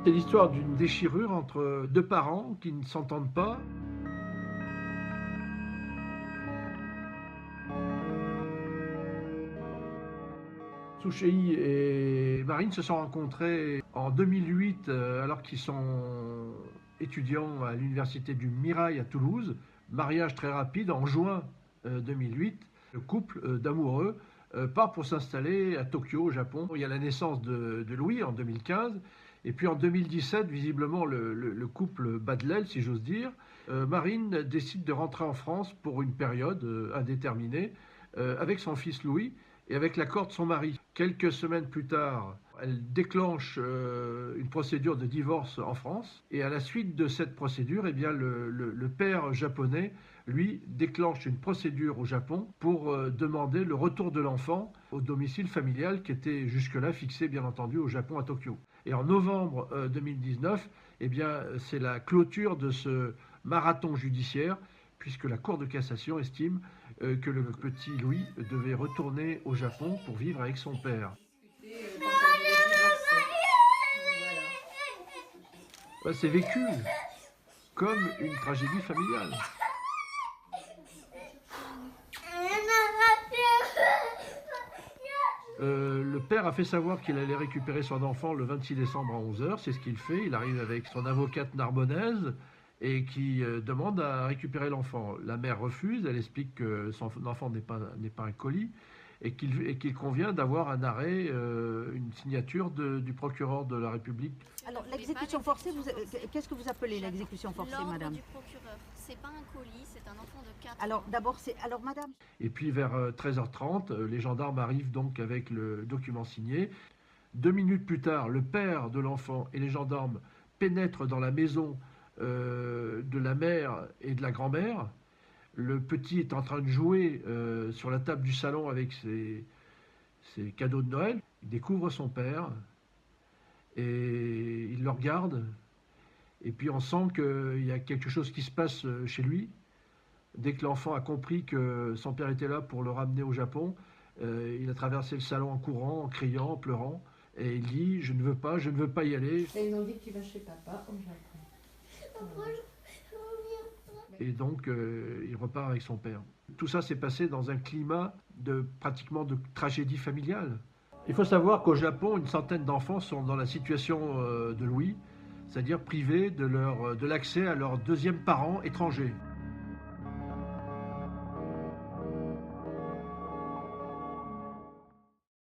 C'est l'histoire d'une déchirure entre deux parents qui ne s'entendent pas. Souchéi et Marine se sont rencontrés en 2008 alors qu'ils sont étudiants à l'université du Mirail à Toulouse. Mariage très rapide en juin 2008. Le couple d'amoureux part pour s'installer à Tokyo, au Japon. Il y a la naissance de Louis en 2015. Et puis en 2017, visiblement, le couple bat de l'aile, si j'ose dire. Marine décide de rentrer en France pour une période indéterminée avec son fils Louis et avec l'accord de son mari. Quelques semaines plus tard, elle déclenche une procédure de divorce en France. Et à la suite de cette procédure, eh bien, le père japonais, lui, déclenche une procédure au Japon pour demander le retour de l'enfant au domicile familial qui était jusque-là fixé, bien entendu, au Japon, à Tokyo. Et en novembre 2019, eh bien, c'est la clôture de ce marathon judiciaire, puisque la Cour de cassation estime que le petit Louis devait retourner au Japon pour vivre avec son père. C'est vécu comme une tragédie familiale. Le père a fait savoir qu'il allait récupérer son enfant le 26 décembre à 11 h. C'est ce qu'il fait. Il arrive avec son avocate narbonnaise et qui demande à récupérer l'enfant. La mère refuse. Elle explique que son enfant n'est pas un colis et qu'il convient d'avoir un arrêt, une signature du procureur de la République. Alors, l'exécution forcée, qu'est-ce que vous appelez l'exécution forcée, madame? L'ordre du procureur. C'est pas un colis, c'est un enfant de 4 Alors, ans. d'abord, alors, madame. Et puis, vers 13 h 30, les gendarmes arrivent donc avec le document signé. 2 minutes plus tard, le père de l'enfant et les gendarmes pénètrent dans la maison de la mère et de la grand-mère. Le petit est en train de jouer sur la table du salon avec ses cadeaux de Noël. Il découvre son père et il le regarde. Et puis on sent qu'il y a quelque chose qui se passe chez lui. Dès que l'enfant a compris que son père était là pour le ramener au Japon, il a traversé le salon en courant, en criant, en pleurant. Et il dit « Je ne veux pas y aller ». Et ils m'ont dit que tu vas chez papa au Japon. Et donc, il repart avec son père. Tout ça s'est passé dans un climat pratiquement de tragédie familiale. Il faut savoir qu'au Japon, une centaine d'enfants sont dans la situation de Louis, c'est-à-dire privés de l'accès à leur deuxième parent étranger.